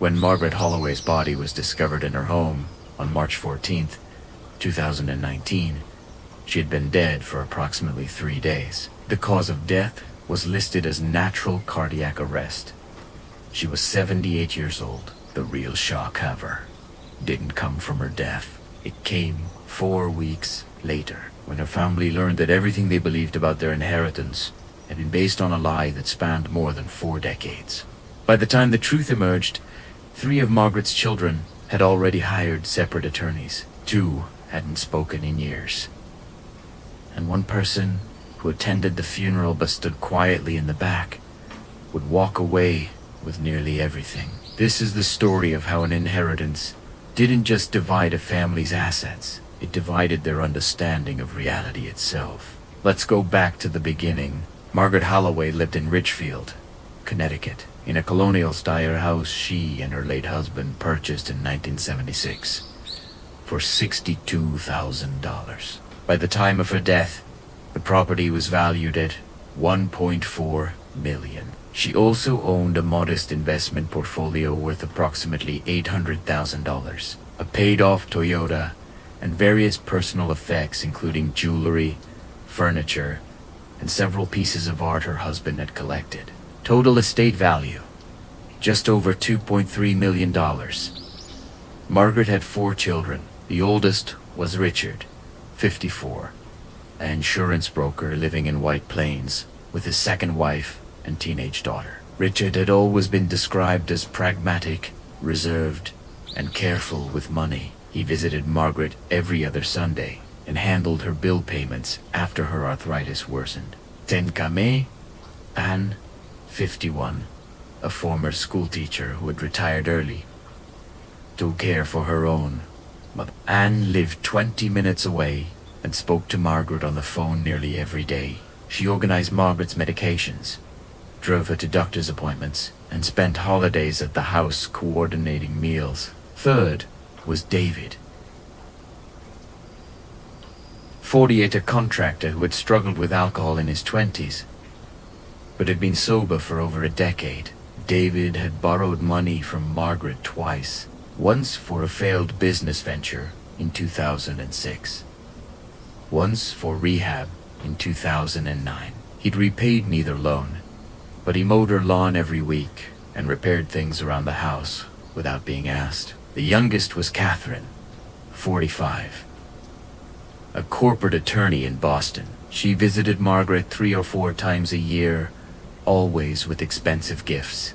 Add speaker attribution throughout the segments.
Speaker 1: When Margaret Holloway's body was discovered in her home on March 14th, 2019, she had been dead for approximately 3 days. The cause of death was listed as natural cardiac arrest. She was 78 years old. The real shock, however, didn't come from her death. It came 4 weeks later, when her family learned that everything they believed about their inheritance had been based on a lie that spanned more than 4 decades. By the time the truth emerged, 3 of Margaret's children had already hired separate attorneys. 2 hadn't spoken in years. And one person who attended the funeral but stood quietly in the back would walk away with nearly everything. This is the story of how an inheritance didn't just divide a family's assets, it divided their understanding of reality itself. Let's go back to the beginning. Margaret Holloway lived in Richfield, Connecticut, in a colonial-style house she and her late husband purchased in 1976 for $62,000. By the time of her death, the property was valued at $1.4 million. She also owned a modest investment portfolio worth approximately $800,000, a paid-off Toyota, and various personal effects including jewelry, furniture, and several pieces of art her husband had collected. Total estate value, just over $2.3 million. Margaret had 4 children. The oldest was Richard, 54, an insurance broker living in White Plains with his second wife and teenage daughter. Richard had always been described as pragmatic, reserved, and careful with money. He visited Margaret every other Sunday and handled her bill payments after her arthritis worsened. Tenkame, Anne, 51, a former schoolteacher who had retired early, took care for her own mother. Anne lived 20 minutes away and spoke to Margaret on the phone nearly every day. She organized Margaret's medications, drove her to doctor's appointments, and spent holidays at the house coordinating meals. Third was David, 48, a contractor who had struggled with alcohol in his 20s, but had been sober for over a decade. David had borrowed money from Margaret twice, once for a failed business venture in 2006, once for rehab in 2009. He'd repaid neither loan, but he mowed her lawn every week and repaired things around the house without being asked. The youngest was Catherine, 45, a corporate attorney in Boston. She visited Margaret 3 or 4 times a year, always with expensive gifts: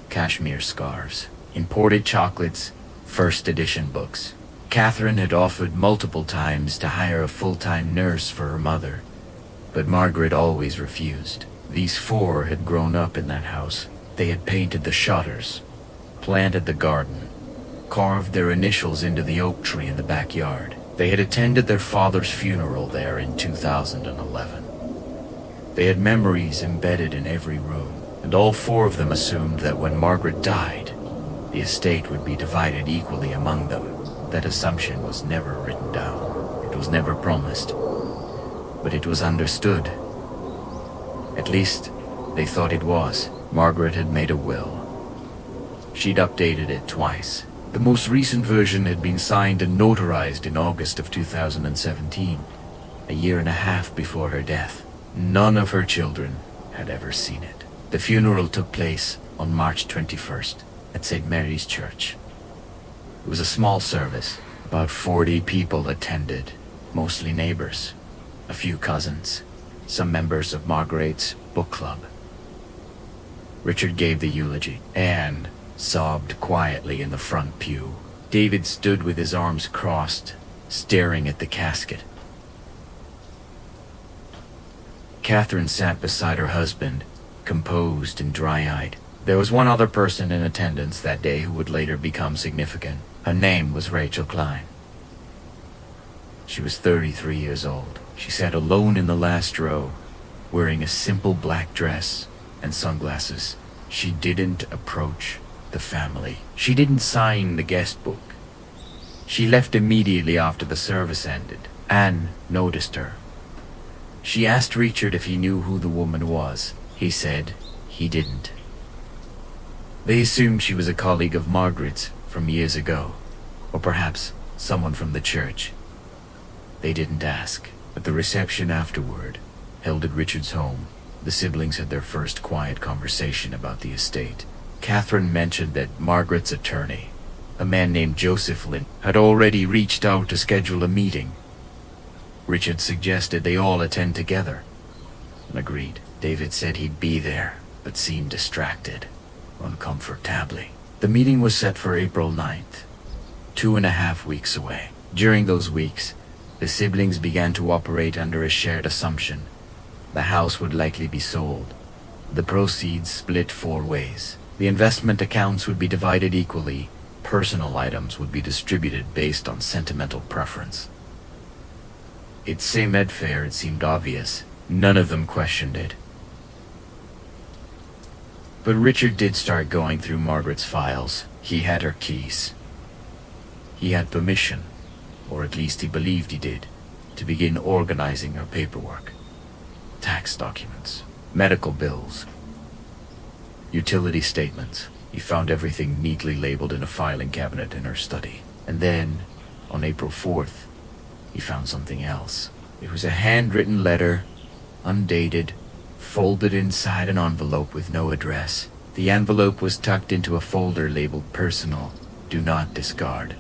Speaker 1: cashmere scarves, imported chocolates, first edition books. Catherine had offered multiple times to hire a full-time nurse for her mother, but Margaret always refused. These 4 had grown up in that house. They had painted the shutters, planted the garden, carved their initials into the oak tree in the backyard. They had attended their father's funeral there in 2011. They had memories embedded in every room, and all 4 of them assumed that when Margaret died, the estate would be divided equally among them. That assumption was never written down. It was never promised, but it was understood. At least, they thought it was. Margaret had made a will. She'd updated it twice. The most recent version had been signed and notarized in August of 2017, a year and a half before her death. None of her children had ever seen it. The funeral took place on March 21st at St. Mary's Church. It was a small service. About 40 people attended, mostly neighbors, a few cousins, some members of Margaret's book club. Richard gave the eulogy. Anne sobbed quietly in the front pew. David stood with his arms crossed, staring at the casket. Catherine sat beside her husband, composed and dry-eyed. There was one other person in attendance that day who would later become significant. Her name was Rachel Klein. She was 33 years old. She sat alone in the last row, wearing a simple black dress and sunglasses. She didn't approach the family. She didn't sign the guest book. She left immediately after the service ended. Anne noticed her. She asked Richard if he knew who the woman was. He said he didn't. They assumed she was a colleague of Margaret's from years ago, or perhaps someone from the church. They didn't ask. At the reception afterward, held at Richard's home, the siblings had their first quiet conversation about the estate. Catherine mentioned that Margaret's attorney, a man named Joseph Lynn, had already reached out to schedule a meeting. Richard suggested they all attend together, and agreed. David said he'd be there, but seemed distracted, uncomfortably. The meeting was set for April 9th, 2.5 weeks away. During those weeks, the siblings began to operate under a shared assumption. The house would likely be sold. The proceeds split 4 ways. The investment accounts would be divided equally. Personal items would be distributed based on sentimental preference. It seemed fair, it seemed obvious. None of them questioned it. But Richard did start going through Margaret's files. He had her keys. He had permission, or at least he believed he did, to begin organizing her paperwork. Tax documents, medical bills, utility statements. He found everything neatly labeled in a filing cabinet in her study. And then, on April 4th, he found something else. It was a handwritten letter, undated, folded inside an envelope with no address. The envelope was tucked into a folder labeled Personal, Do Not Discard.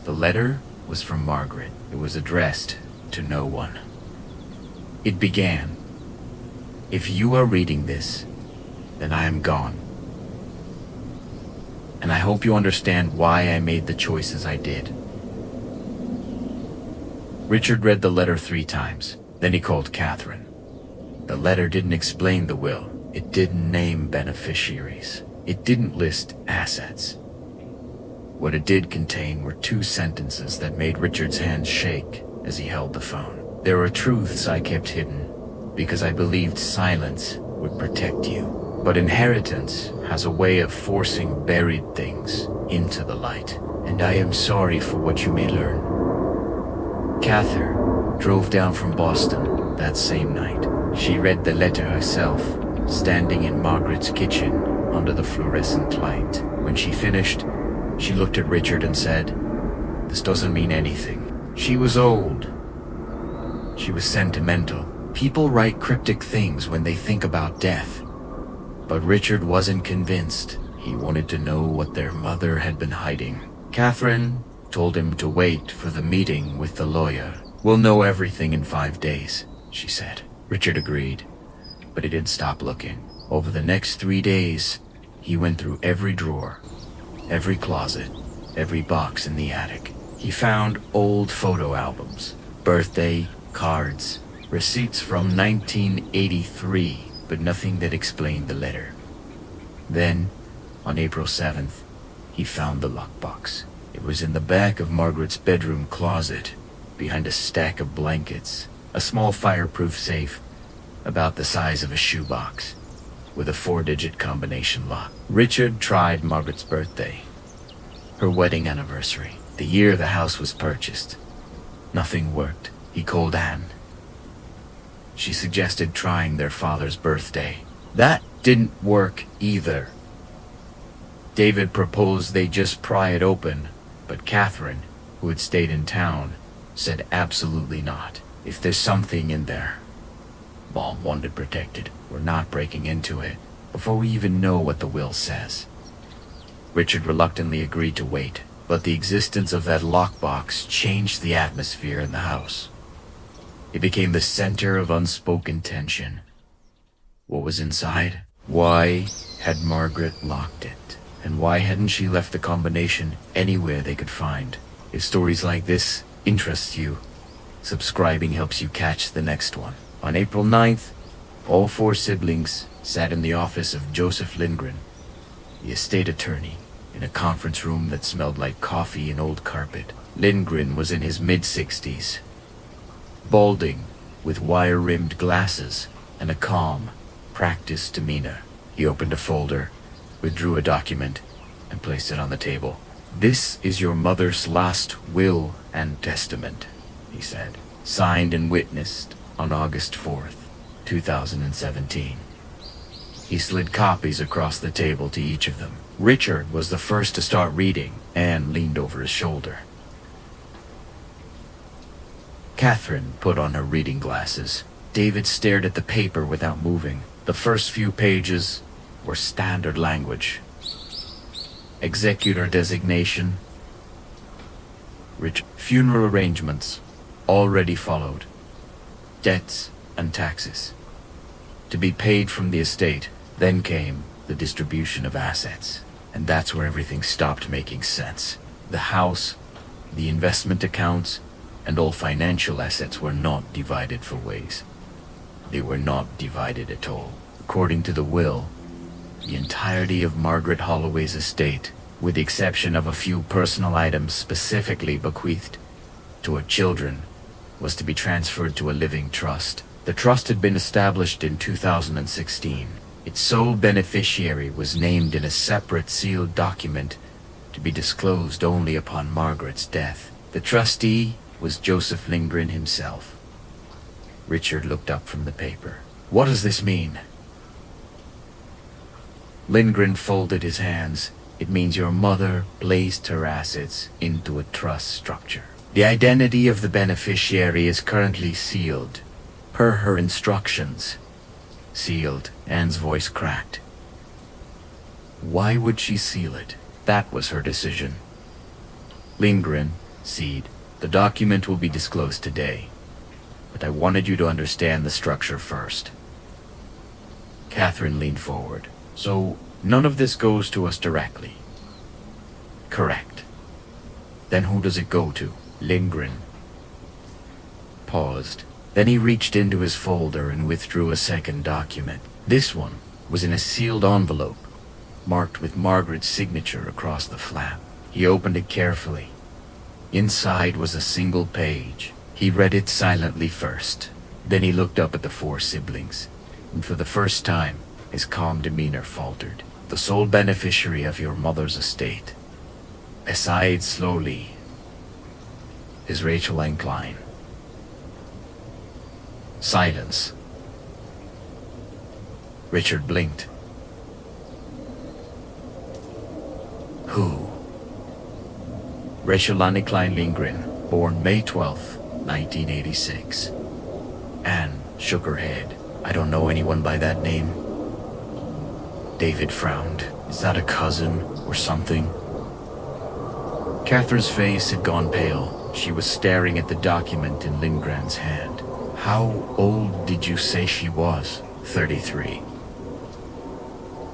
Speaker 1: The letter was from Margaret. It was addressed to no one. It began, "If you are reading this, then I am gone. And I hope you understand why I made the choices I did." Richard read the letter 3 times. Then he called Catherine. The letter didn't explain the will. It didn't name beneficiaries. It didn't list assets. What it did contain were 2 sentences that made Richard's hands shake as he held the phone. "There are truths I kept hidden because I believed silence would protect you. But inheritance has a way of forcing buried things into the light, and I am sorry for what you may learn." Cather drove down from Boston that same night. She read the letter herself, standing in Margaret's kitchen under the fluorescent light. When she finished, she looked at Richard and said, "This doesn't mean anything." She was old. She was sentimental. People write cryptic things when they think about death. But Richard wasn't convinced. He wanted to know what their mother had been hiding. Catherine told him to wait for the meeting with the lawyer. "We'll know everything in 5 days," she said. Richard agreed, but he didn't stop looking. Over the next 3 days, he went through every drawer, every closet, every box in the attic. He found old photo albums, birthday cards, receipts from 1983, but nothing that explained the letter. Then, on April 7th, he found the lockbox. It was in the back of Margaret's bedroom closet, behind a stack of blankets, a small fireproof safe, about the size of a shoebox, with a 4-digit combination lock. Richard tried Margaret's birthday, her wedding anniversary, the year the house was purchased. Nothing worked. He called Anne. She suggested trying their father's birthday. That didn't work either. David proposed they just pry it open, but Catherine, who had stayed in town, said absolutely not. "If there's something in there, Mom wanted protected. We're not breaking into it before we even know what the will says." Richard reluctantly agreed to wait, but the existence of that lockbox changed the atmosphere in the house. It became the center of unspoken tension. What was inside? Why had Margaret locked it? And why hadn't she left the combination anywhere they could find? If stories like this interest you, subscribing helps you catch the next one. On April 9th, all 4 siblings sat in the office of Joseph Lindgren, the estate attorney, in a conference room that smelled like coffee and old carpet. Lindgren was in his mid-60s, balding, with wire-rimmed glasses and a calm, practiced demeanor. He opened a folder, withdrew a document, and placed it on the table. "This is your mother's last will and testament," he said, "signed and witnessed on August 4th, 2017. He slid copies across the table to each of them. Richard was the first to start reading and leaned over his shoulder. Catherine put on her reading glasses. David stared at the paper without moving. The first few pages were standard language. Executor designation. Funeral arrangements already followed. Debts and taxes to be paid from the estate. Then came the distribution of assets. And that's where everything stopped making sense. The house, the investment accounts, and all financial assets were not divided for ways. They were not divided at all. According to the will, the entirety of Margaret Holloway's estate, with the exception of a few personal items specifically bequeathed to her children, was to be transferred to a living trust. The trust had been established in 2016. Its sole beneficiary was named in a separate sealed document to be disclosed only upon Margaret's death. The trustee was Joseph Lindgren himself. Richard looked up from the paper. What does this mean? Lindgren folded his hands. It means your mother placed her assets into a trust structure. The identity of the beneficiary is currently sealed, per her instructions. Sealed. Anne's voice cracked. Why would she seal it? That was her decision. Lindgren, Seed, the document will be disclosed today, but I wanted you to understand the structure first. Catherine leaned forward. So, none of this goes to us directly? Correct. Then who does it go to? Lindgren paused. Then he reached into his folder and withdrew a second document. This one was in a sealed envelope, marked with Margaret's signature across the flap. He opened it carefully. Inside was a single page. He read it silently first. Then he looked up at the four siblings, and for the first time, his calm demeanor faltered. The sole beneficiary of your mother's estate, aside slowly, is Rachel Ann Klein. Silence. Richard blinked. Who? Rachel Ann Klein Lindgren, born May 12th, 1986. Anne shook her head. I don't know anyone by that name. David frowned. Is that a cousin or something? Catherine's face had gone pale. She was staring at the document in Lindgren's hand. How old did you say she was? 33.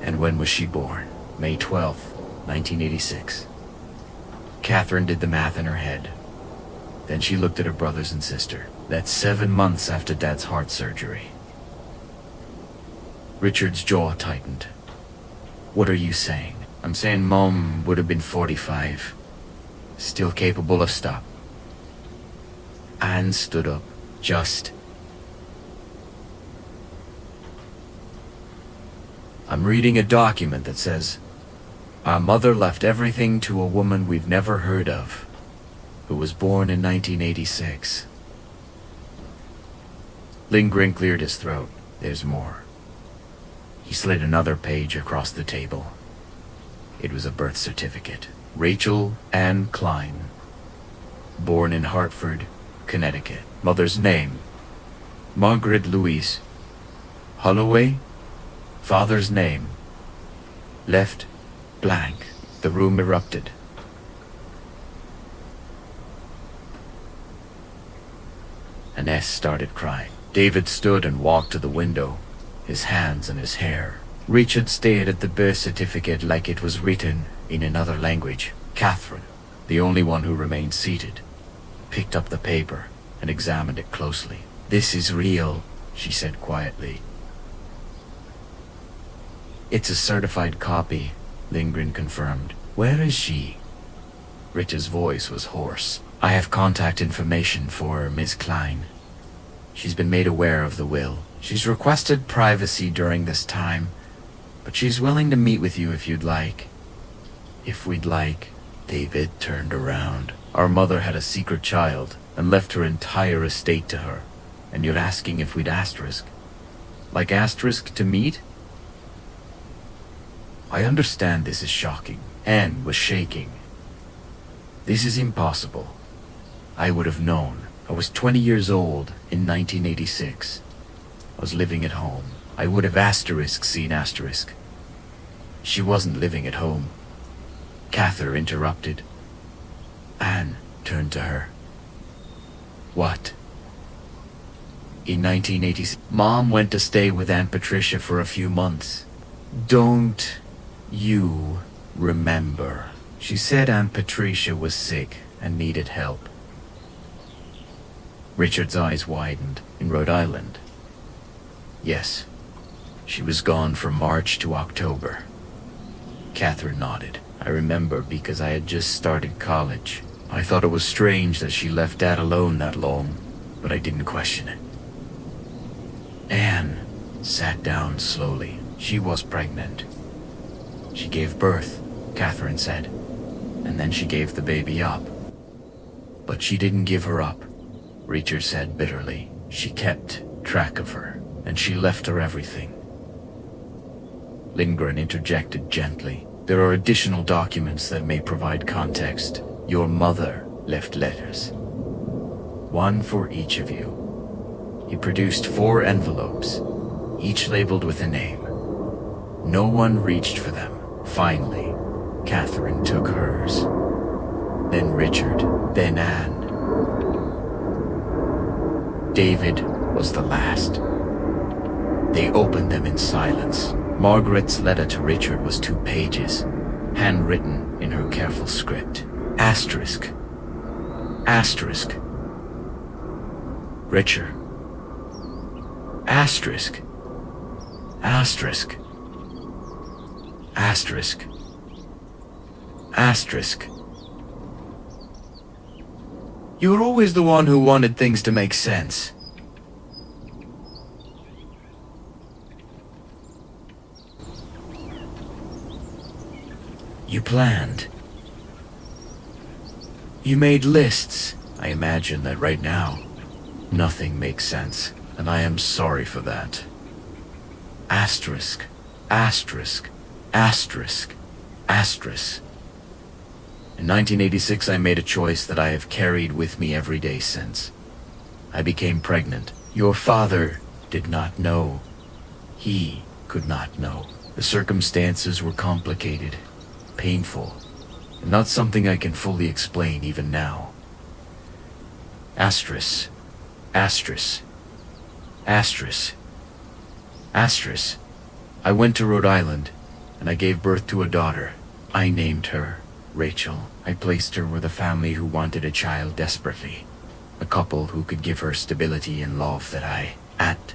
Speaker 1: And when was she born? May 12th, 1986. Catherine did the math in her head. Then she looked at her brothers and sister. That's 7 months after Dad's heart surgery. Richard's jaw tightened. What are you saying? I'm saying Mom would have been 45. Still capable of stop. Anne stood up. I'm reading a document that says, our mother left everything to a woman we've never heard of, who was born in 1986. Lindgren cleared his throat. There's more. He slid another page across the table. It was a birth certificate. Rachel Ann Klein, born in Hartford, Connecticut. Mother's name, Margaret Louise Holloway. Father's name, left blank. The room erupted. Annette started crying. David stood and walked to the window, his hands in his hair. Richard stared at the birth certificate like it was written in another language. Catherine, the only one who remained seated, picked up the paper and examined it closely. This is real, she said quietly. It's a certified copy, Lindgren confirmed. Where is she? Richard's voice was hoarse. I have contact information for Miss Klein. She's been made aware of the will. She's requested privacy during this time, but she's willing to meet with you if you'd like. If we'd like. David turned around. Our mother had a secret child and left her entire estate to her. And you're asking if we'd asterisk? Like asterisk to meet? I understand this is shocking. Anne was shaking. This is impossible. I would have known. I was 20 years old in 1986. I was living at home. I would have seen asterisk. She wasn't living at home. Cather interrupted. Anne turned to her. What? In 1986, Mom went to stay with Aunt Patricia for a few months. Don't you remember? She said Aunt Patricia was sick and needed help. Richard's eyes widened. In Rhode Island. Yes. She was gone from March to October. Catherine nodded. I remember because I had just started college. I thought it was strange that she left Dad alone that long, but I didn't question it. Anne sat down slowly. She was pregnant. She gave birth, Catherine said, and then she gave the baby up. But she didn't give her up, Richard said bitterly. She kept track of her, and she left her everything. Lindgren interjected gently. There are additional documents that may provide context. Your mother left letters. One for each of you. He produced 4 envelopes, each labeled with a name. No one reached for them. Finally, Catherine took hers. Then Richard, then Anne. David was the last. They opened them in silence. Margaret's letter to Richard was 2 pages, handwritten in her careful script. Asterisk. Asterisk. Richard. Asterisk. Asterisk. Asterisk. Asterisk. You were always the one who wanted things to make sense. You planned. You made lists. I imagine that right now, nothing makes sense, and I am sorry for that. Asterisk. Asterisk. Asterisk. Asterisk. In 1986, I made a choice that I have carried with me every day since. I became pregnant. Your father did not know. He could not know. The circumstances were complicated, painful, and not something I can fully explain even now. Asterisk. Asterisk. Asterisk. Asterisk. I went to Rhode Island, and I gave birth to a daughter. I named her Rachel. I placed her with a family who wanted a child desperately. A couple who could give her stability and love that I, at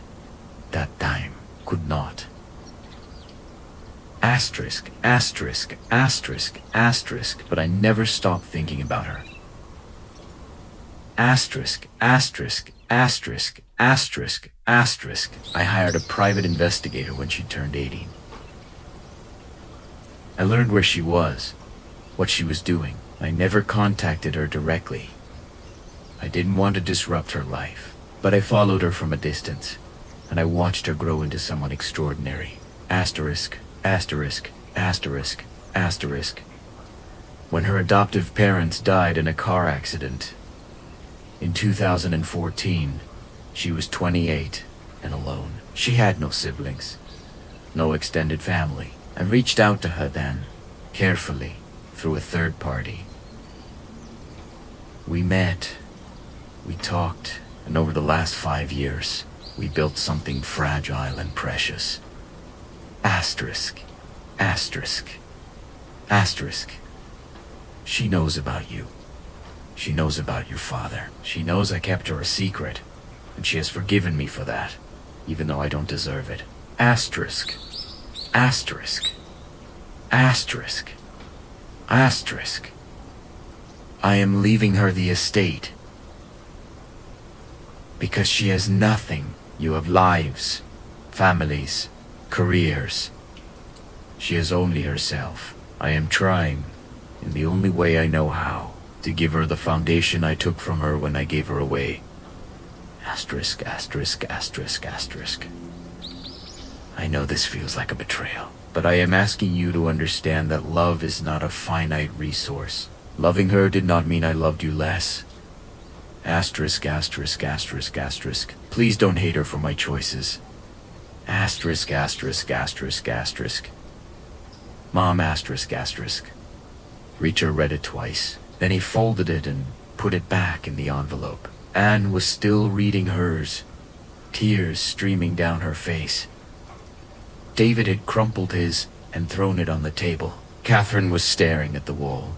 Speaker 1: that time, could not. Asterisk, asterisk, asterisk, asterisk, but I never stopped thinking about her. Asterisk, asterisk, asterisk, asterisk, asterisk. I hired a private investigator when she turned 18. I learned where she was, what she was doing. I never contacted her directly. I didn't want to disrupt her life, but I followed her from a distance, and I watched her grow into someone extraordinary. Asterisk, asterisk, asterisk, asterisk. When her adoptive parents died in a car accident in 2014, she was 28 and alone. She had no siblings, no extended family. I reached out to her then, carefully, through a third party. We met, we talked, and over the last 5 years, we built something fragile and precious. Asterisk, asterisk, asterisk. She knows about you. She knows about your father. She knows I kept her a secret, and she has forgiven me for that, even though I don't deserve it. Asterisk, asterisk, asterisk, asterisk. I am leaving her the estate because she has nothing. You have lives, families, careers. She has only herself. I am trying, in the only way I know how, to give her the foundation I took from her when I gave her away. Asterisk, asterisk, asterisk, asterisk. I know this feels like a betrayal. But I am asking you to understand that love is not a finite resource. Loving her did not mean I loved you less. Asterisk, asterisk, asterisk, asterisk. Please don't hate her for my choices. Asterisk, asterisk, asterisk, asterisk. Mom, asterisk, asterisk. Reacher read it twice. Then he folded it and put it back in the envelope. Anne was still reading hers, tears streaming down her face. David had crumpled his and thrown it on the table. Catherine was staring at the wall,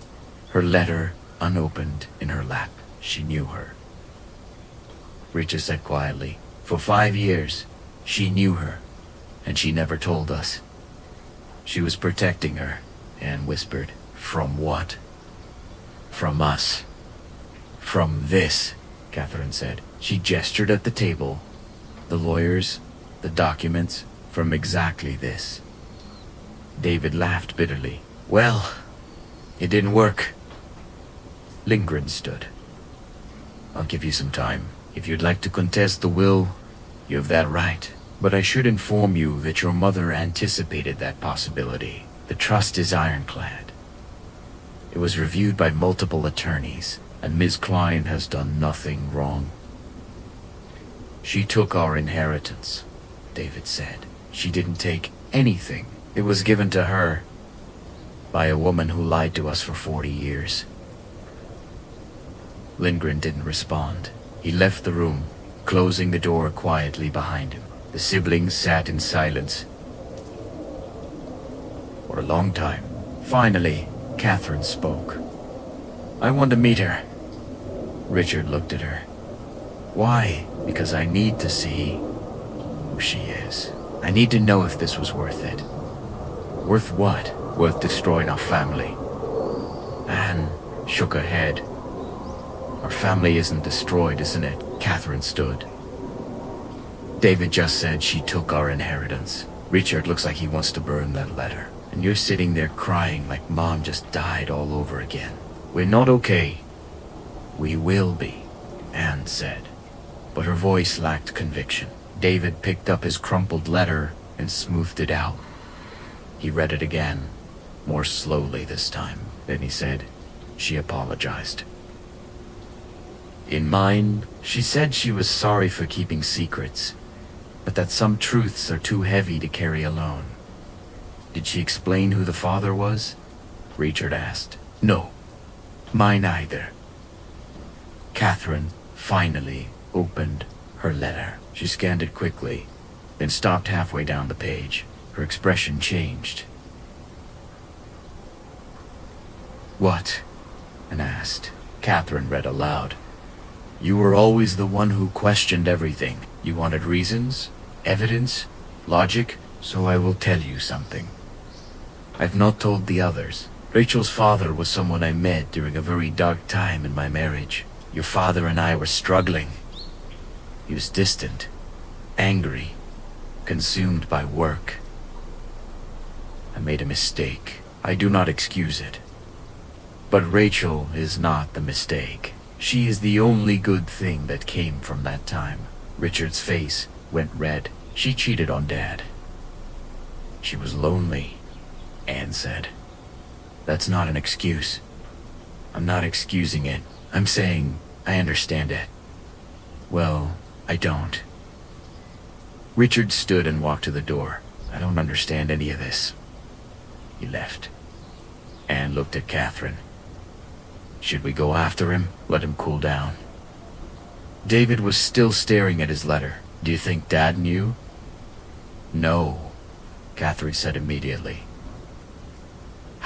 Speaker 1: her letter unopened in her lap. She knew her. Reacher said quietly, "For 5 years, she knew her, and she never told us. She was protecting her," Anne whispered. "From what?" "From us." "From this," Catherine said. She gestured at the table. "The lawyers, the documents, from exactly this." David laughed bitterly. "Well, it didn't work." Lindgren stood. "I'll give you some time. If you'd like to contest the will, you have that right. But I should inform you that your mother anticipated that possibility. The trust is ironclad. It was reviewed by multiple attorneys, and Ms. Klein has done nothing wrong. She took our inheritance," David said. "She didn't take anything. It was given to her by a woman who lied to us for 40 years. Lindgren didn't respond. He left the room, closing the door quietly behind him. The siblings sat in silence for a long time. Finally, Catherine spoke. "I want to meet her." Richard looked at her. "Why?" "Because I need to see who she is. I need to know if this was worth it." "Worth what?" "Worth destroying our family." Anne shook her head. "Our family isn't destroyed, isn't it?" Catherine stood. "David just said she took our inheritance. Richard looks like he wants to burn that letter. And you're sitting there crying like Mom just died all over again. We're not okay." "We will be," Anne said. But her voice lacked conviction. David picked up his crumpled letter and smoothed it out. He read it again, more slowly this time. Then he said, "She apologized. In mine, she said she was sorry for keeping secrets, but that some truths are too heavy to carry alone." "Did she explain who the father was?" Richard asked. "No, mine either." Catherine finally opened her letter. She scanned it quickly, then stopped halfway down the page. Her expression changed. "What?" Anne asked. Catherine read aloud. "You were always the one who questioned everything. You wanted reasons, evidence, logic, so I will tell you something. I've not told the others. Rachel's father was someone I met during a very dark time in my marriage. Your father and I were struggling. He was distant, angry, consumed by work. I made a mistake. I do not excuse it. But Rachel is not the mistake. She is the only good thing that came from that time." Richard's face went red. "She cheated on Dad. She was lonely," Anne said. "That's not an excuse. I'm not excusing it. I'm saying I understand it." "Well, I don't." Richard stood and walked to the door. "I don't understand any of this." He left. Anne looked at Catherine. "Should we go after him? Let him cool down?" David was still staring at his letter. "Do you think Dad knew?" "No," Catherine said immediately.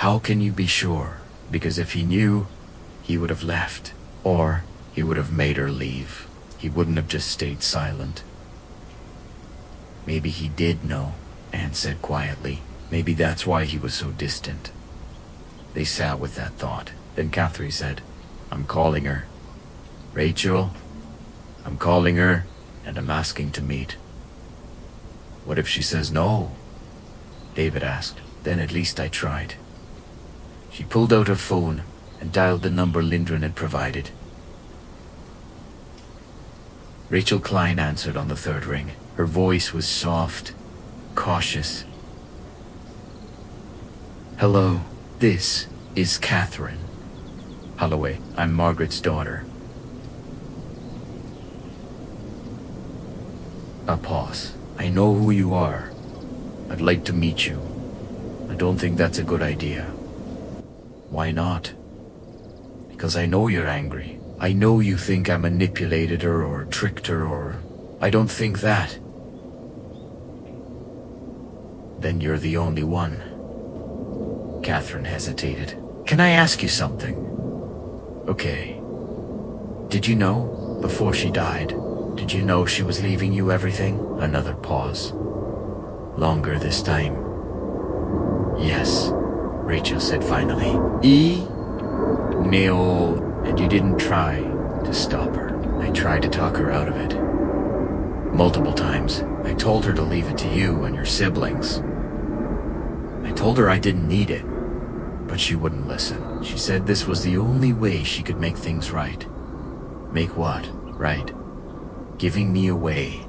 Speaker 1: "How can you be sure? Because if he knew, he would have left. Or he would have made her leave. He wouldn't have just stayed silent." "Maybe he did know," Anne said quietly. "Maybe that's why he was so distant." They sat with that thought. Then Catherine said, "I'm calling her. Rachel, I'm calling her, and I'm asking to meet." "What if she says no?" David asked. "Then at least I tried." She pulled out her phone and dialed the number Lindgren had provided. Rachel Klein answered on the third ring. Her voice was soft, cautious. Hello, this is Catherine Holloway. I'm Margaret's daughter. A pause. I know who you are. I'd like to meet you. I don't think that's a good idea. Why not? Because I know you're angry. I know you think I manipulated her or tricked her or... I don't think that. Then you're the only one. Catherine hesitated. Can I ask you something? Okay. Did you know, before she died, did you know she was leaving you everything? Another pause. Longer this time. Yes, Rachel said finally. No, and you didn't try to stop her. I tried to talk her out of it. Multiple times. I told her to leave it to you and your siblings. I told her I didn't need it, but she wouldn't listen. She said this was the only way she could make things right. Make what? Right. Giving me away.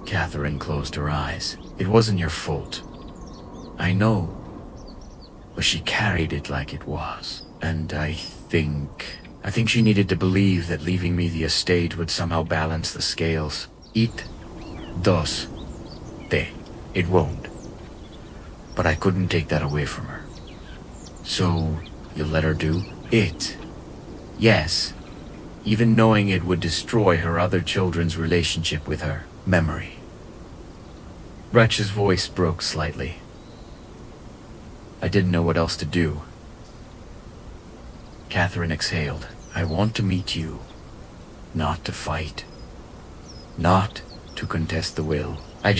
Speaker 1: Catherine closed her eyes. It wasn't your fault. I know. But she carried it like it was. And I think she needed to believe that leaving me the estate would somehow balance the scales. It does. It won't. But I couldn't take that away from her. So, you'll let her do it? Yes. Even knowing it would destroy her other children's relationship with her memory. Wretch's voice broke slightly. I didn't know what else to do. Catherine exhaled. I want to meet you. Not to fight. Not to contest the will. I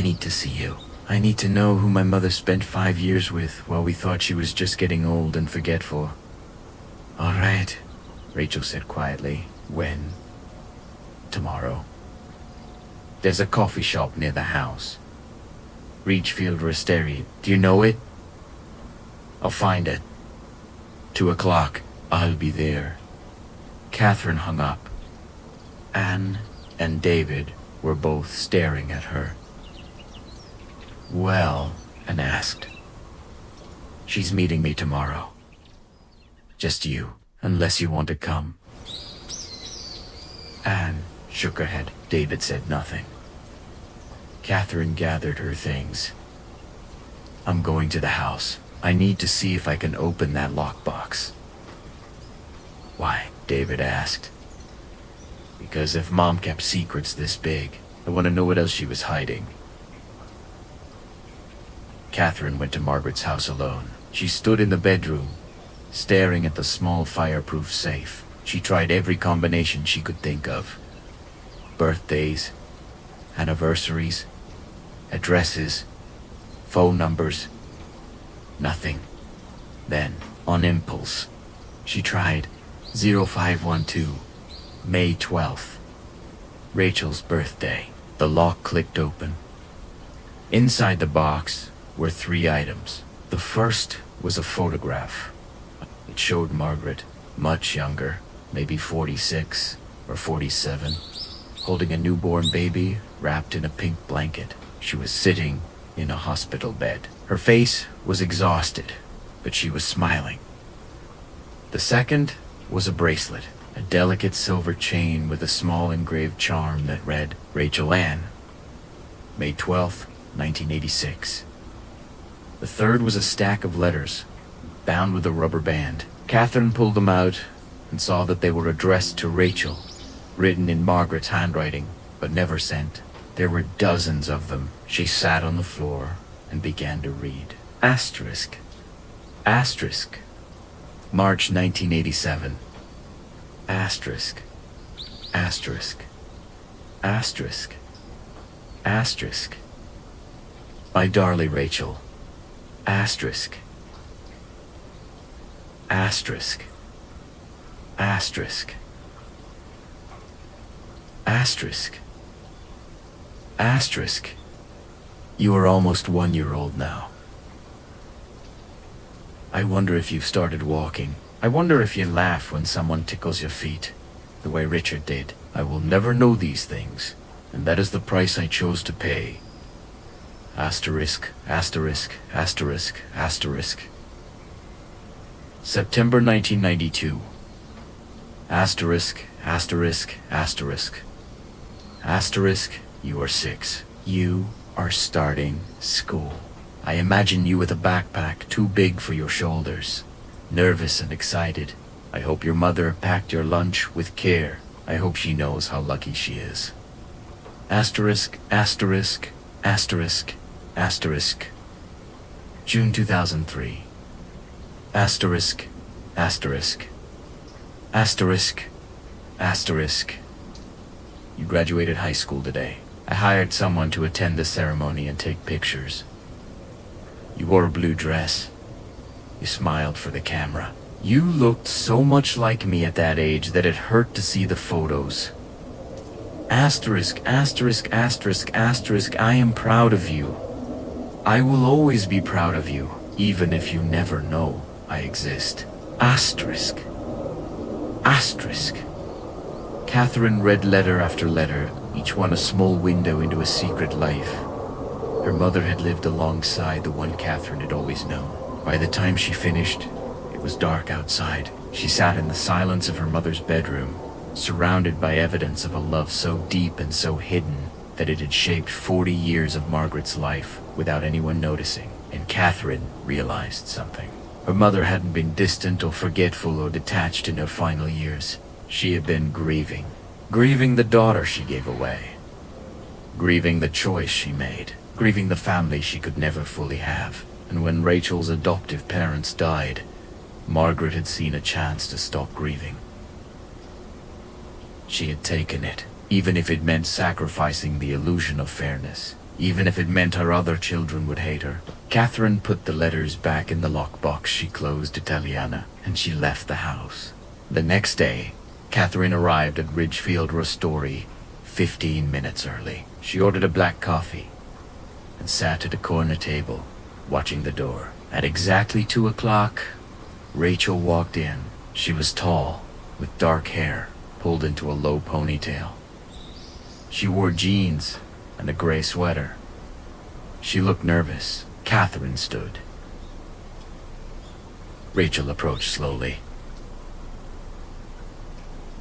Speaker 1: need to see you. I need to know who my mother spent 5 years with while we thought she was just getting old and forgetful. All right, Rachel said quietly. When? Tomorrow. There's a coffee shop near the house. Reachfield Resteri. Do you know it? I'll find it. 2:00. I'll be there. Catherine hung up. Anne and David were both staring at her. Well, Anne asked. She's meeting me tomorrow. Just you, unless you want to come. Anne shook her head. David said nothing. Catherine gathered her things. I'm going to the house. I need to see if I can open that lockbox. Why? David asked. Because if Mom kept secrets this big, I want to know what else she was hiding. Catherine went to Margaret's house alone. She stood in the bedroom, staring at the small fireproof safe. She tried every combination she could think of. Birthdays, anniversaries, addresses, phone numbers. Nothing. Then, on impulse, she tried 0512, May 12th. Rachel's birthday. The lock clicked open. Inside the box were 3 items. The first was a photograph. It showed Margaret, much younger, maybe 46 or 47, holding a newborn baby wrapped in a pink blanket. She was sitting in a hospital bed. Her face was exhausted, but she was smiling. The second was a bracelet, a delicate silver chain with a small engraved charm that read, Rachel Ann, May 12th, 1986. The third was a stack of letters, bound with a rubber band. Catherine pulled them out and saw that they were addressed to Rachel, written in Margaret's handwriting, but never sent. There were dozens of them. She sat on the floor and began to read. Asterisk. Asterisk. March 1987. Asterisk. Asterisk. Asterisk. Asterisk. My darling Rachel. Asterisk. Asterisk. Asterisk. Asterisk. Asterisk. You are almost 1 year old now. I wonder if you've started walking. I wonder if you laugh when someone tickles your feet, the way Richard did. I will never know these things, and that is the price I chose to pay. Asterisk, asterisk, asterisk, asterisk. September 1992. Asterisk, asterisk, asterisk. Asterisk, you are 6. You are starting school. I imagine you with a backpack too big for your shoulders. Nervous and excited. I hope your mother packed your lunch with care. I hope she knows how lucky she is. Asterisk, asterisk, asterisk, asterisk. June 2003. Asterisk, asterisk, asterisk, asterisk. You graduated high school today. I hired someone to attend the ceremony and take pictures. You wore a blue dress. You smiled for the camera. You looked so much like me at that age that it hurt to see the photos. Asterisk, asterisk, asterisk, asterisk, I am proud of you. I will always be proud of you, even if you never know I exist. Asterisk. Asterisk. Catherine read letter after letter, each one a small window into a secret life. Her mother had lived alongside the one Catherine had always known. By the time she finished, it was dark outside. She sat in the silence of her mother's bedroom, surrounded by evidence of a love so deep and so hidden that it had shaped 40 years of Margaret's life without anyone noticing. And Catherine realized something. Her mother hadn't been distant or forgetful or detached in her final years. She had been grieving. Grieving the daughter she gave away. Grieving the choice she made. Grieving the family she could never fully have. And when Rachel's adoptive parents died, Margaret had seen a chance to stop grieving. She had taken it, even if it meant sacrificing the illusion of fairness, even if it meant her other children would hate her. Catherine put the letters back in the lockbox she closed to Taliana, and she left the house. The next day, Catherine arrived at Ridgefield Rostory 15 minutes early. She ordered a black coffee and sat at a corner table, watching the door. At exactly 2 o'clock, Rachel walked in. She was tall, with dark hair pulled into a low ponytail. She wore jeans and a gray sweater. She looked nervous. Catherine stood. Rachel approached slowly.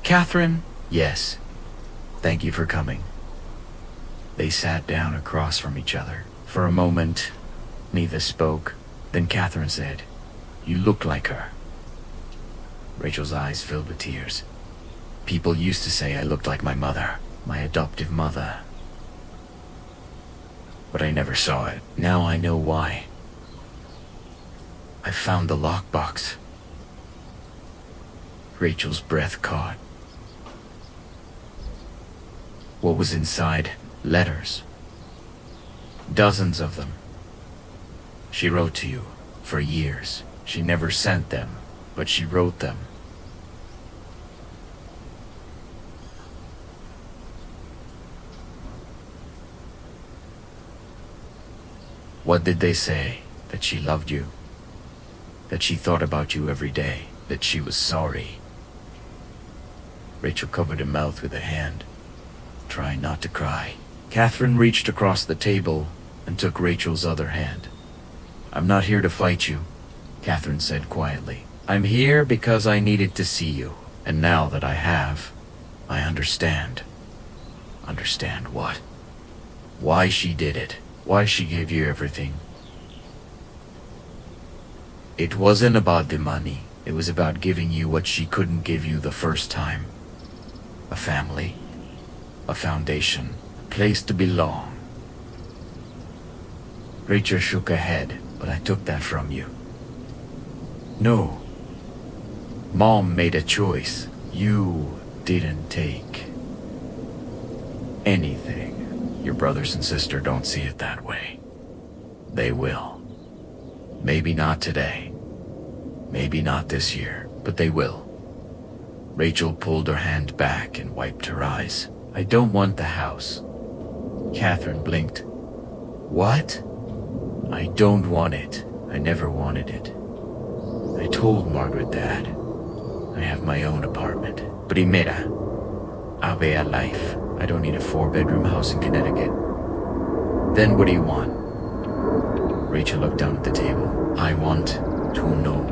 Speaker 1: Catherine? Yes. Thank you for coming. They sat down across from each other. For a moment, neither spoke. Then Catherine said, "You look like her." Rachel's eyes filled with tears. People used to say I looked like my mother, my adoptive mother. But I never saw it. Now I know why. I found the lockbox. Rachel's breath caught. What was inside? Letters. Dozens of them. She wrote to you for years. She never sent them, but she wrote them. What did they say? That she loved you? That she thought about you every day? That she was sorry? Rachel covered her mouth with a hand, trying not to cry. Catherine reached across the table and took Rachel's other hand. "I'm not here to fight you," Catherine said quietly. "I'm here because I needed to see you. And now that I have, I understand." Understand what? Why she did it. Why she gave you everything. It wasn't about the money. It was about giving you what she couldn't give you the first time. A family. A foundation. A place to belong. Rachel shook her head, but I took that from you. No. Mom made a choice. You didn't take anything. Your brothers and sister don't see it that way. They will. Maybe not today. Maybe not this year, but they will. Rachel pulled her hand back and wiped her eyes. I don't want the house. Catherine blinked. What? I don't want it. I never wanted it. I told Margaret that. I have my own apartment. Primera. Avea life. I don't need a 4-bedroom house in Connecticut. Then what do you want? Rachel looked down at the table. I want to know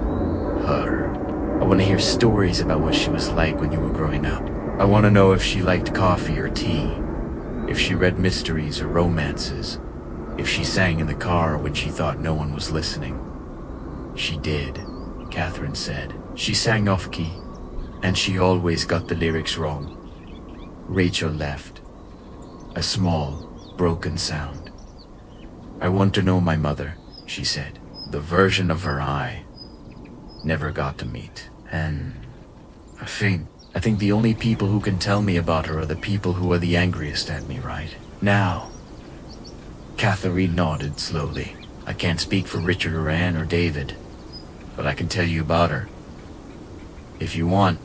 Speaker 1: her. I want to hear stories about what she was like when you were growing up. I want to know if she liked coffee or tea, if she read mysteries or romances, if she sang in the car when she thought no one was listening. She did, Catherine said. She sang off key, and she always got the lyrics wrong. Rachel left. A small, broken sound. I want to know my mother, she said. The version of her I never got to meet. And I think the only people who can tell me about her are the people who are the angriest at me right now. Catherine nodded slowly. I can't speak for Richard or Anne or David, but I can tell you about her. If you want,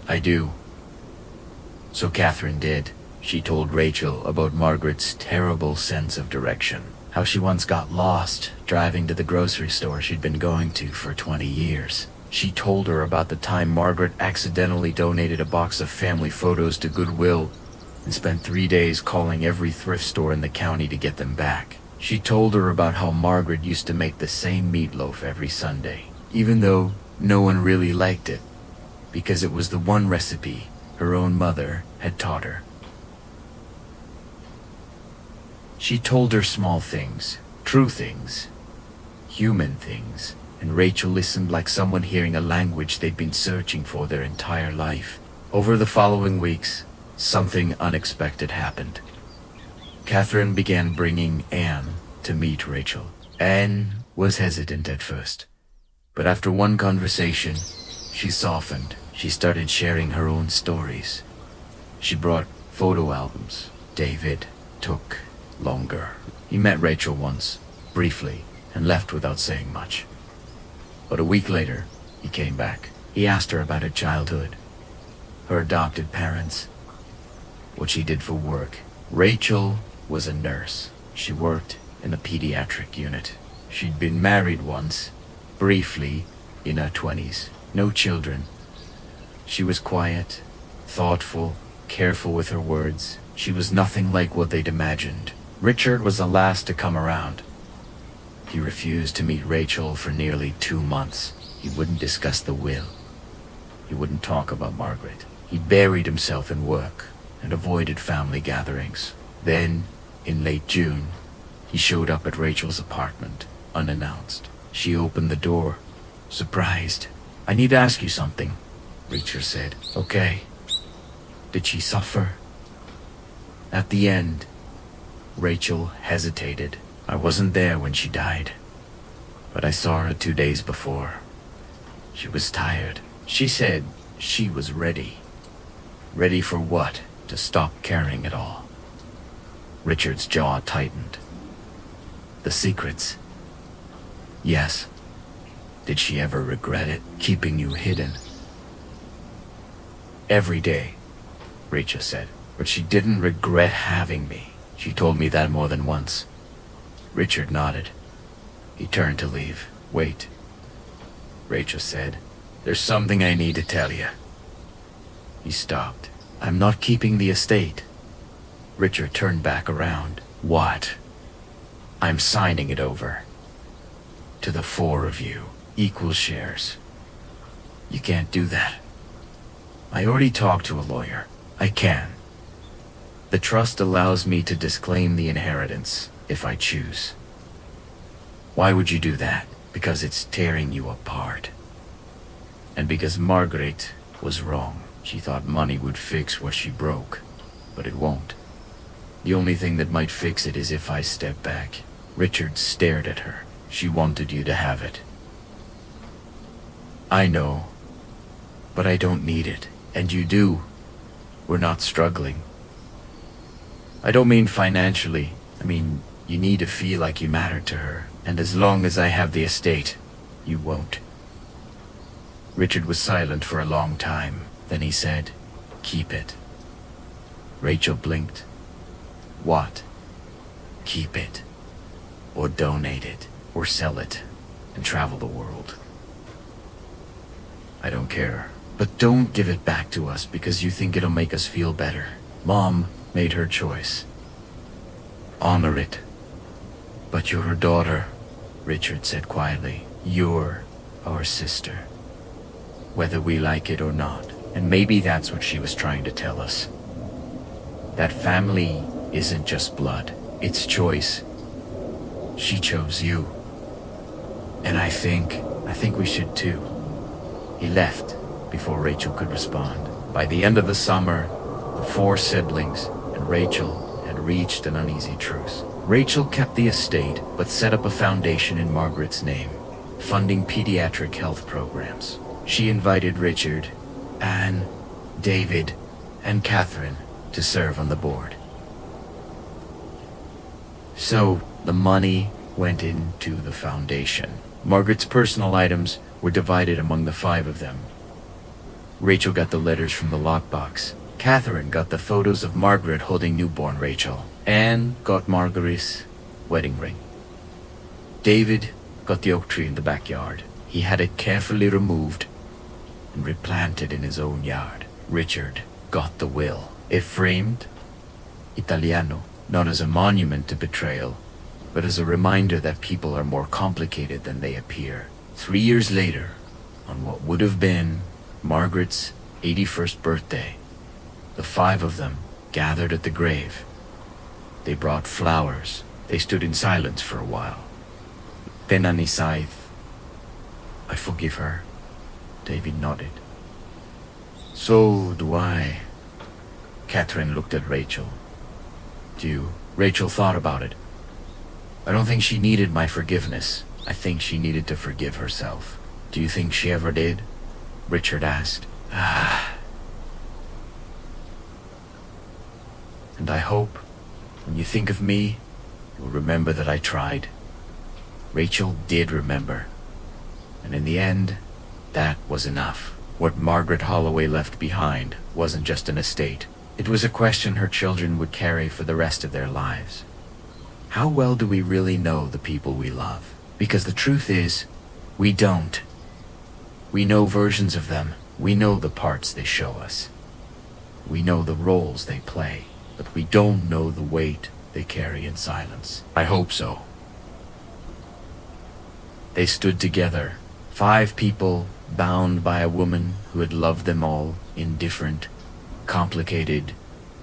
Speaker 1: I do. So Catherine did. She told Rachel about Margaret's terrible sense of direction. How she once got lost driving to the grocery store she'd been going to for 20 years. She told her about the time Margaret accidentally donated a box of family photos to Goodwill and spent 3 days calling every thrift store in the county to get them back. She told her about how Margaret used to make the same meatloaf every Sunday, even though no one really liked it, because it was the one recipe her own mother had taught her. She told her small things, true things, human things, and Rachel listened like someone hearing a language they'd been searching for their entire life. Over the following weeks, something unexpected happened. Catherine began bringing Anne to meet Rachel. Anne was hesitant at first, but after one conversation, she softened. She started sharing her own stories. She brought photo albums. David took longer. He met Rachel once, briefly, and left without saying much. But a week later, he came back. He asked her about her childhood, her adopted parents, what she did for work. Rachel was a nurse. She worked in the pediatric unit. She'd been married once, briefly, in her 20s. No children. She was quiet, thoughtful, careful with her words. She was nothing like what they'd imagined. Richard was the last to come around. He refused to meet Rachel for nearly 2 months. He wouldn't discuss the will. He wouldn't talk about Margaret. He buried himself in work and avoided family gatherings. Then, in late June, he showed up at Rachel's apartment, unannounced. She opened the door, surprised. I need to ask you something, Rachel said. Okay. Did she suffer? At the end, Rachel hesitated. I wasn't there when she died, but I saw her 2 days before. She was tired. She said she was ready. Ready for what? To stop caring at all. Richard's jaw tightened. The secrets. Yes. Did she ever regret it, keeping you hidden? Every day, Rachel said. But she didn't regret having me. She told me that more than once. Richard nodded. He turned to leave. Wait, Rachel said. There's something I need to tell you. He stopped. I'm not keeping the estate. Richard turned back around. What? I'm signing it over. To the 4 of you. Equal shares. You can't do that. I already talked to a lawyer. I can. The trust allows me to disclaim the inheritance if I choose. Why would you do that? Because it's tearing you apart. And because Margaret was wrong. She thought money would fix what she broke, but it won't. The only thing that might fix it is if I step back. Richard stared at her. She wanted you to have it. I know, but I don't need it. And you do. We're not struggling. I don't mean financially. I mean, you need to feel like you matter to her. And as long as I have the estate, you won't. Richard was silent for a long time. Then he said, keep it. Rachel blinked. What? Keep it. Or donate it. Or sell it. And travel the world. I don't care. But don't give it back to us because you think it'll make us feel better. Mom made her choice. Honor it. But you're her daughter. Richard said quietly. You're our sister, whether we like it or not. And maybe that's what she was trying to tell us. That family isn't just blood, it's choice. She chose you. And I think we should too. He left before Rachel could respond. By the end of the summer, the 4 siblings and Rachel had reached an uneasy truce. Rachel kept the estate, but set up a foundation in Margaret's name, funding pediatric health programs. She invited Richard, Anne, David, and Catherine to serve on the board. So, the money went into the foundation. Margaret's personal items were divided among the 5 of them. Rachel got the letters from the lockbox. Catherine got the photos of Margaret holding newborn Rachel. Anne got Marguerite's wedding ring. David got the oak tree in the backyard. He had it carefully removed and replanted in his own yard. Richard got the will. It framed Italiano, not as a monument to betrayal, but as a reminder that people are more complicated than they appear. 3 years later, on what would have been Margaret's 81st birthday, the 5 of them gathered at the grave. They brought flowers. They stood in silence for a while. Then Annie sighed. I forgive her. David nodded. So do I. Catherine looked at Rachel. Rachel thought about it. I don't think she needed my forgiveness. I think she needed to forgive herself. Do you think she ever did? Richard asked. And I hope, when you think of me, you'll remember that I tried. Rachel did remember. And in the end, that was enough. What Margaret Holloway left behind wasn't just an estate. It was a question her children would carry for the rest of their lives. How well do we really know the people we love? Because the truth is, we don't. We know versions of them. We know the parts they show us. We know the roles they play, but we don't know the weight they carry in silence. I hope so. They stood together, 5 people bound by a woman who had loved them all in different, complicated,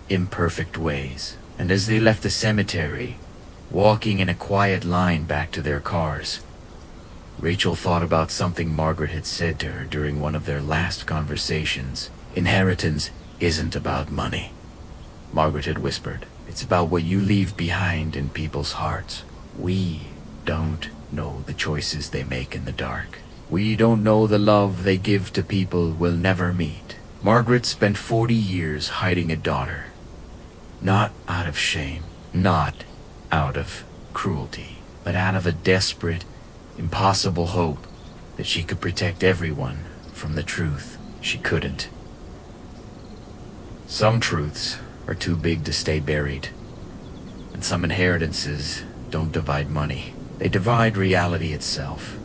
Speaker 1: imperfect ways. And as they left the cemetery, walking in a quiet line back to their cars, Rachel thought about something Margaret had said to her during one of their last conversations. Inheritance isn't about money, Margaret had whispered. It's about what you leave behind in people's hearts. We don't know the choices they make in the dark. We don't know the love they give to people we'll never meet. Margaret spent 40 years hiding a daughter. Not out of shame, not out of cruelty, but out of a desperate, impossible hope that she could protect everyone from the truth she couldn't. Some truths are too big to stay buried, and some inheritances don't divide money. They divide reality itself.